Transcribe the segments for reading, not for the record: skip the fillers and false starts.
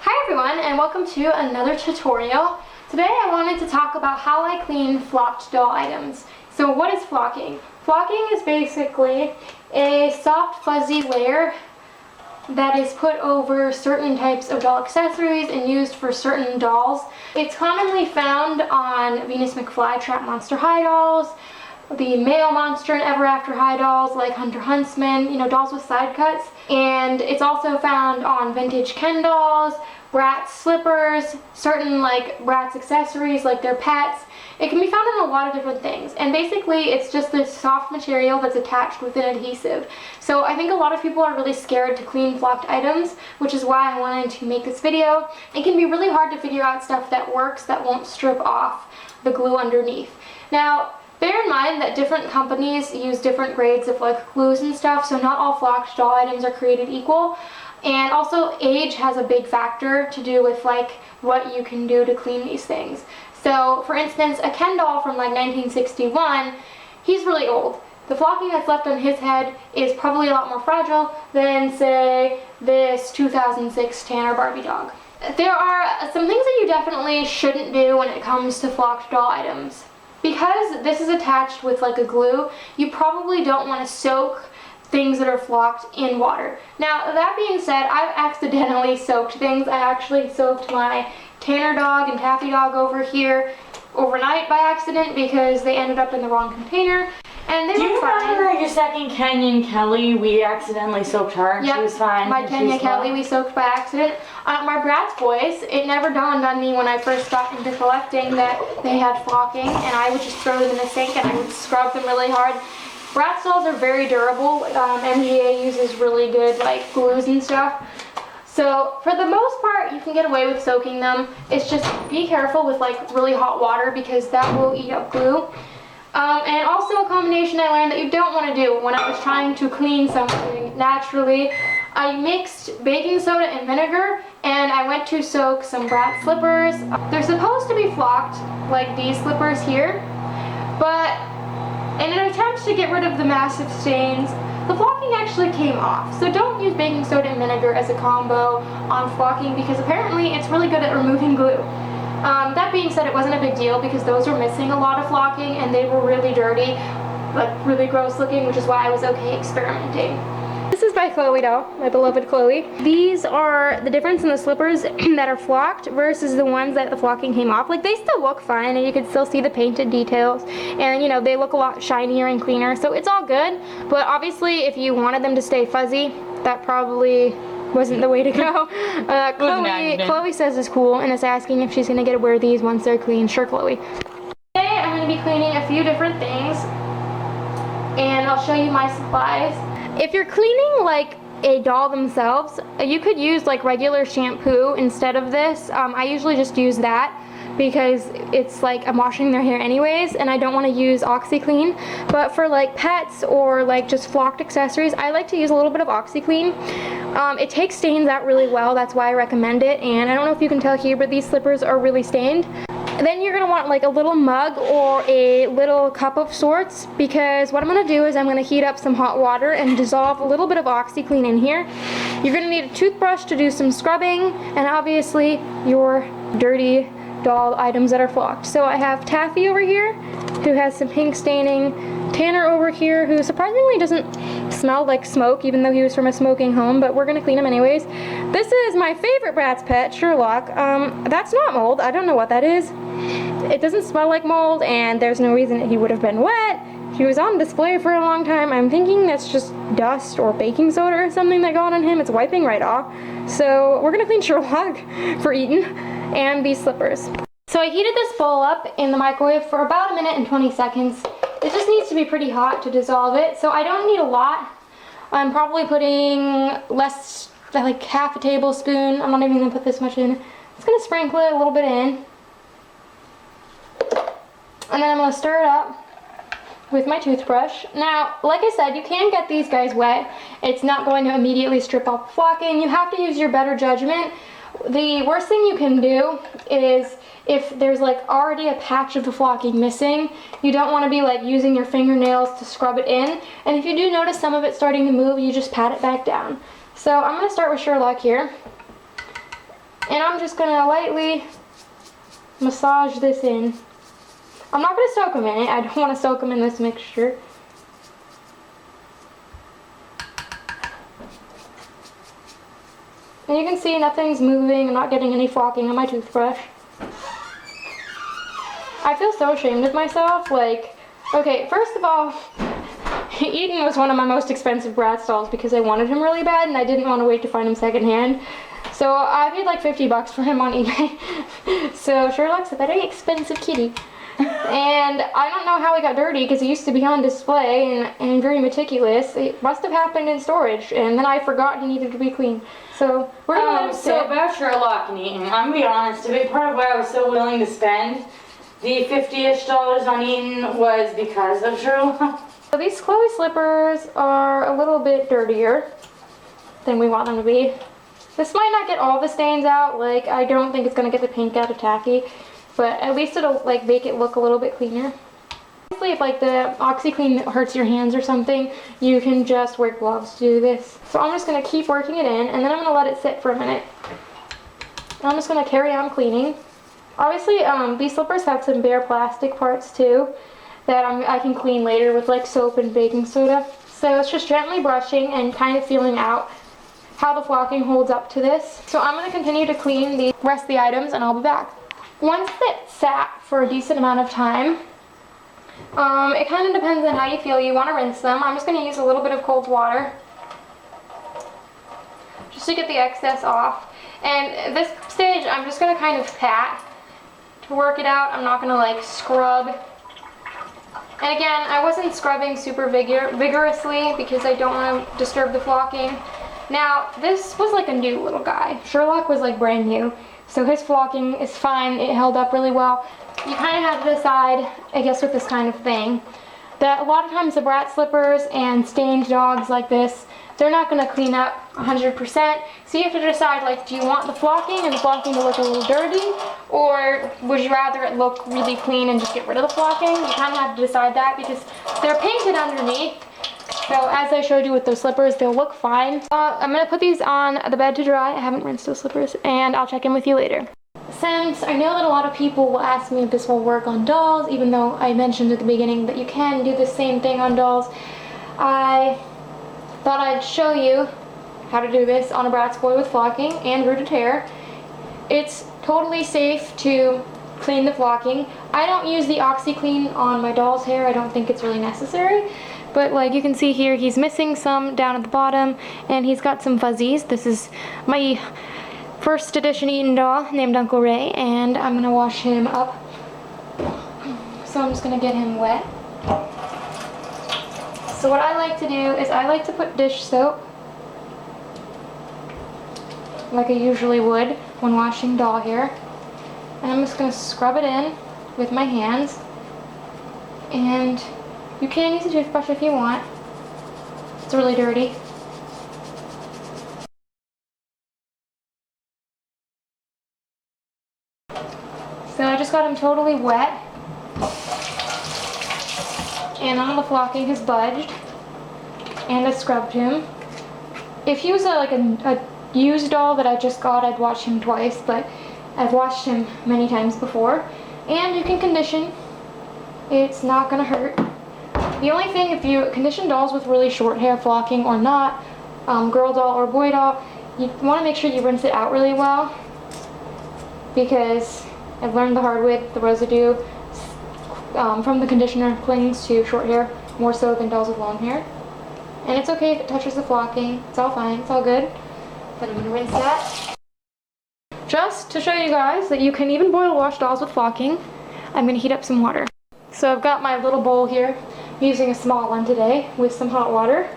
Hi everyone, and welcome to another tutorial. Today I wanted to talk about how I clean flocked doll items. So what is flocking? Flocking is basically a soft fuzzy layer that is put over certain types of doll accessories and used for certain dolls. It's commonly found on Venus McFly Trap Monster High dolls, the male Monster and Ever After High dolls like Hunter Huntsman, dolls with side cuts. And it's also found on vintage Ken dolls, Bratz slippers, certain like Bratz accessories like their pets. It can be found in a lot of different things, and basically it's just this soft material that's attached with an adhesive. So I think a lot of people are really scared to clean flocked items, which is why I wanted to make this video. It can be really hard to figure out stuff that works that won't strip off the glue underneath. Now, bear in mind that different companies use different grades of like glues and stuff, so not all flocked doll items are created equal. And also age has a big factor to do with like what you can do to clean these things. So for instance, a Ken doll from like 1961, he's really old. The flocking that's left on his head is probably a lot more fragile than say this 2006 Tanner Barbie dog. There are some things that you definitely shouldn't do when it comes to flocked doll items. Because this is attached with like a glue, you probably don't want to soak things that are flocked in water. Now that being said, I've accidentally soaked things. I actually soaked my Tanner dog and Taffy dog over here overnight by accident because they ended up in the wrong container, and they were fine. Do you remember your second Kenyan Kelly? We accidentally soaked her and she was fine. My Kenya Kelly we soaked by accident. My Bratz boys, it never dawned on me when I first got into collecting that they had flocking, and I would just throw them in the sink and I would scrub them really hard. Bratz dolls are very durable. MGA uses really good like glues and stuff. So for the most part, you can get away with soaking them. It's just be careful with like really hot water because that will eat up glue. And also a combination I learned that you don't want to do when I was trying to clean something naturally. I mixed baking soda and vinegar, and I went to soak some Bratz slippers. They're supposed to be flocked like these slippers here, but in an attempt to get rid of the massive stains, the flocking actually came off. So don't use baking soda and vinegar as a combo on flocking because apparently it's really good at removing glue. That being said, it wasn't a big deal because those were missing a lot of flocking and they were really dirty, like really gross looking, which is why I was okay experimenting. This is by Chloe doll, my beloved Chloe. These are the difference in the slippers that are flocked versus the ones that the flocking came off. Like they still look fine and you can still see the painted details, and they look a lot shinier and cleaner, so it's all good. But obviously if you wanted them to stay fuzzy, that probably wasn't the way to go. Chloe says it's cool and is asking if she's gonna get to wear these once they're clean. Sure, Chloe. Today I'm gonna be cleaning a few different things and I'll show you my supplies. If you're cleaning like a doll themselves, you could use like regular shampoo instead of this. I usually just use that because it's like I'm washing their hair anyways and I don't want to use OxiClean. But for like pets or like just flocked accessories, I like to use a little bit of OxiClean. It takes stains out really well, that's why I recommend it. And I don't know if you can tell here, but these slippers are really stained. Then you're going to want like a little mug or a little cup of sorts, because what I'm going to do is I'm going to heat up some hot water and dissolve a little bit of OxiClean in here. You're going to need a toothbrush to do some scrubbing, and obviously your dirty doll items that are flocked. So I have Taffy over here who has some pink staining, Tanner over here who surprisingly doesn't smell like smoke even though he was from a smoking home, but we're gonna clean him anyways. This is my favorite Bratz pet, Sherlock. That's not mold. I don't know what that is. It doesn't smell like mold and there's no reason he would have been wet. He was on display for a long time. I'm thinking that's just dust or baking soda or something that got on him. It's wiping right off. So we're gonna clean Sherlock for Eaton and these slippers. So I heated this bowl up in the microwave for about 1 minute and 20 seconds. It just needs to be pretty hot to dissolve it, so I don't need a lot. I'm probably putting less, like half a tablespoon. I'm not even gonna put this much in. I'm just gonna sprinkle it a little bit in. And then I'm gonna stir it up with my toothbrush. Now, like I said, you can get these guys wet. It's not going to immediately strip off flocking. You have to use your better judgment. The worst thing you can do is if there's like already a patch of the flocking missing, you don't want to be like using your fingernails to scrub it in. And if you do notice some of it starting to move, you just pat it back down. So I'm going to start with Sherlock here. And I'm just gonna lightly massage this in. I'm not gonna soak them in it. I don't want to soak them in this mixture. And you can see nothing's moving. I'm not getting any flocking on my toothbrush. I feel so ashamed of myself. Like, okay, first of all, Eden was one of my most expensive Bratz dolls because I wanted him really bad and I didn't want to wait to find him secondhand. So I paid like $50 for him on eBay. So Sherlock's a very expensive kitty. And I don't know how he got dirty because he used to be on display and very meticulous. It must have happened in storage and then I forgot he needed to be clean. So we're gonna let him sit. So about Sherlock and Eaton, I'm gonna be honest, a big part of why I was so willing to spend the $50-ish on Eaton was because of Sherlock. So these Chloe slippers are a little bit dirtier than we want them to be. This might not get all the stains out, like I don't think it's gonna get the pink out of tacky, but at least it'll like make it look a little bit cleaner. Obviously, if like the OxyClean hurts your hands or something, you can just wear gloves to do this. So I'm just gonna keep working it in, and then I'm gonna let it sit for a minute. And I'm just gonna carry on cleaning. Obviously, these slippers have some bare plastic parts too that I can clean later with like soap and baking soda. So it's just gently brushing and kind of feeling out how the flocking holds up to this. So I'm gonna continue to clean the rest of the items and I'll be back. Once it sat for a decent amount of time, it kind of depends on how you feel. You want to rinse them. I'm just going to use a little bit of cold water just to get the excess off. And at this stage, I'm just going to kind of pat to work it out. I'm not going to like scrub. And again, I wasn't scrubbing super vigorously because I don't want to disturb the flocking. Now, this was like a new little guy. Sherlock was like brand new. So his flocking is fine. It held up really well. You kind of have to decide, I guess with this kind of thing, that a lot of times the Bratz slippers and stained dogs like this, they're not going to clean up 100%. So you have to decide, like, do you want the flocking and the flocking to look a little dirty? Or would you rather it look really clean and just get rid of the flocking? You kind of have to decide that because they're painted underneath. So as I showed you with those slippers, they'll look fine. I'm going to put these on the bed to dry. I haven't rinsed those slippers, and I'll check in with you later. Since I know that a lot of people will ask me if this will work on dolls, even though I mentioned at the beginning that you can do the same thing on dolls, I thought I'd show you how to do this on a Bratz boy with flocking and rooted hair. It's totally safe to clean the flocking. I don't use the OxyClean on my doll's hair. I don't think it's really necessary. But like you can see here, he's missing some down at the bottom, and he's got some fuzzies. This is my first edition Eaton doll named Uncle Ray, and I'm gonna wash him up. So I'm just gonna get him wet. So what I like to do is I like to put dish soap, like I usually would when washing doll hair. And I'm just gonna scrub it in with my hands. And you can use a toothbrush if you want. It's really dirty. So I just got him totally wet. And none of the flocking has budged. And I scrubbed him. If he was a used doll that I just got, I'd wash him twice, but I've washed him many times before. And you can condition. It's not gonna hurt. The only thing, if you condition dolls with really short hair flocking or not, girl doll or boy doll, you want to make sure you rinse it out really well, because I've learned the hard way the residue from the conditioner clings to short hair more so than dolls with long hair. And it's okay if it touches the flocking. It's all fine. It's all good. But I'm going to rinse that. Just to show you guys that you can even boil wash dolls with flocking, I'm going to heat up some water. So I've got my little bowl here. I'm using a small one today with some hot water.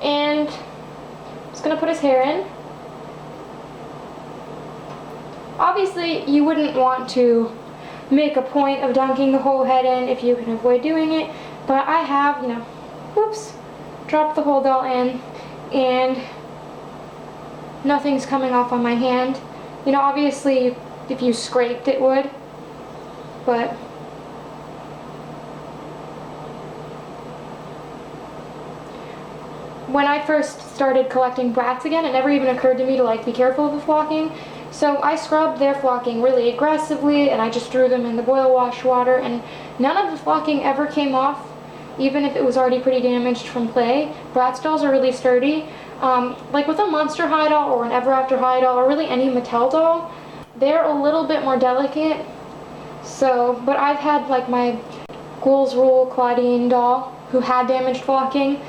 And I'm just going to put his hair in. Obviously, you wouldn't want to make a point of dunking the whole head in if you can avoid doing it. But I have, whoops, dropped the whole doll in. And nothing's coming off on my hand. Obviously, if you scraped, it would. But when I first started collecting Bratz again, it never even occurred to me to be careful of the flocking. So I scrubbed their flocking really aggressively, and I just threw them in the boil wash water, and none of the flocking ever came off, even if it was already pretty damaged from play. Bratz dolls are really sturdy. Like with a Monster High doll or an Ever After High doll or really any Mattel doll, they're a little bit more delicate. So, but I've had like my Ghouls Rule Claudine doll who had damaged flocking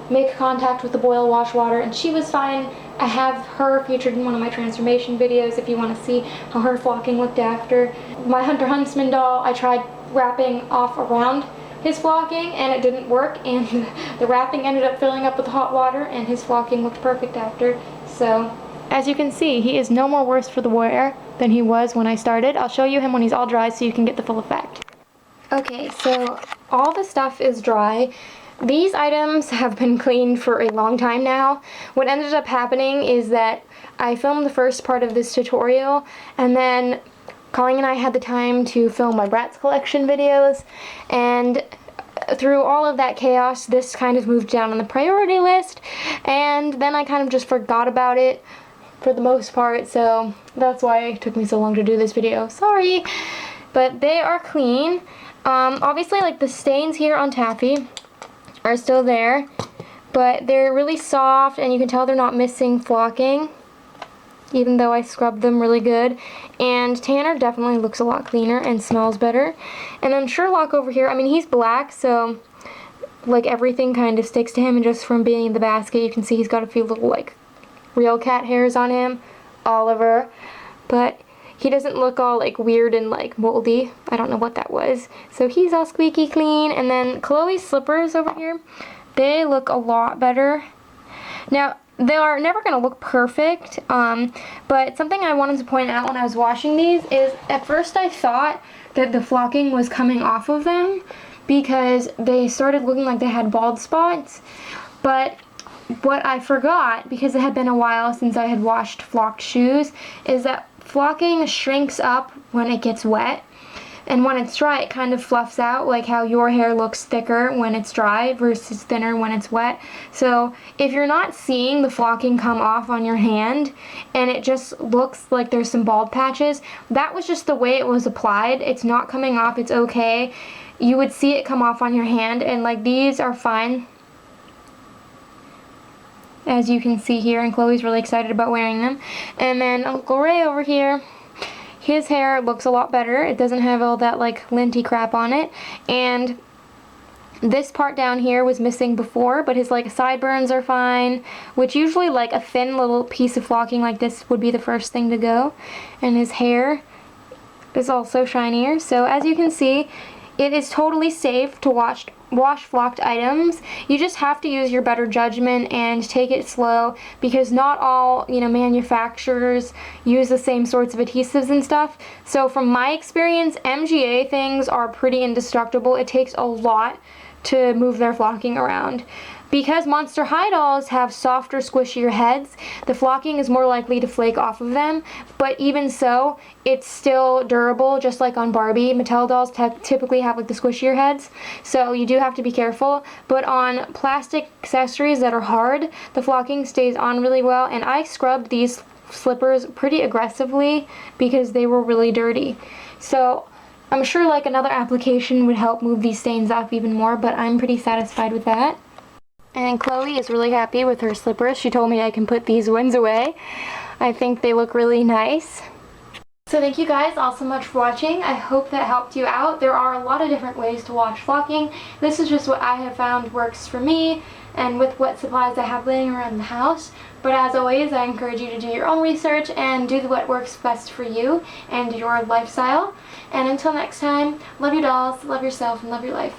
make contact with the boil wash water, and she was fine. I have her featured in one of my transformation videos if you want to see how her flocking looked after. My Hunter Huntsman doll, I tried wrapping off around his flocking and it didn't work, and the wrapping ended up filling up with hot water and his flocking looked perfect after. So as you can see, he is no more worse for the wear than he was when I started. I'll show you him when he's all dry so you can get the full effect. Okay, so all the stuff is dry. These items have been cleaned for a long time now. What ended up happening is that I filmed the first part of this tutorial, and then Colleen and I had the time to film my Bratz collection videos, and through all of that chaos, this kind of moved down on the priority list, and then I kind of just forgot about it for the most part, so that's why it took me so long to do this video. Sorry! But they are clean. Obviously, like, the stains here on Taffy are still there, but they're really soft, and you can tell they're not missing flocking, even though I scrubbed them really good. And Tanner definitely looks a lot cleaner and smells better. And then Sherlock over here, I mean, he's black, so like everything kind of sticks to him, and just from being in the basket, you can see he's got a few little like real cat hairs on him. Oliver, but he doesn't look all like weird and like moldy. I don't know what that was. So he's all squeaky clean. And then Chloe's slippers over here, they look a lot better. Now, they are never going to look perfect, but something I wanted to point out when I was washing these is at first I thought that the flocking was coming off of them because they started looking like they had bald spots. But what I forgot, because it had been a while since I had washed flocked shoes, is that flocking shrinks up when it gets wet, and when it's dry it kind of fluffs out, like how your hair looks thicker when it's dry versus thinner when it's wet. So if you're not seeing the flocking come off on your hand and it just looks like there's some bald patches, that was just the way it was applied. It's not coming off, it's okay. You would see it come off on your hand, and like these are fine, as you can see here, and Chloe's really excited about wearing them. And then Uncle Ray over here, his hair looks a lot better. It doesn't have all that like linty crap on it. And this part down here was missing before, but his like sideburns are fine, which usually like a thin little piece of flocking like this would be the first thing to go. And his hair is also shinier. So as you can see, it is totally safe to wash flocked items. You just have to use your better judgment and take it slow, because not all, manufacturers use the same sorts of adhesives and stuff. So from my experience, MGA things are pretty indestructible. It takes a lot to move their flocking around. Because Monster High dolls have softer, squishier heads, the flocking is more likely to flake off of them, but even so, it's still durable, just like on Barbie. Mattel dolls typically have like the squishier heads, so you do have to be careful. But on plastic accessories that are hard, the flocking stays on really well, and I scrubbed these slippers pretty aggressively because they were really dirty. So I'm sure like another application would help move these stains off even more, but I'm pretty satisfied with that. And Chloe is really happy with her slippers. She told me I can put these ones away. I think they look really nice. So thank you guys all so much for watching. I hope that helped you out. There are a lot of different ways to wash flocking. This is just what I have found works for me and with what supplies I have laying around the house. But as always, I encourage you to do your own research and do what works best for you and your lifestyle. And until next time, love your dolls, love yourself, and love your life.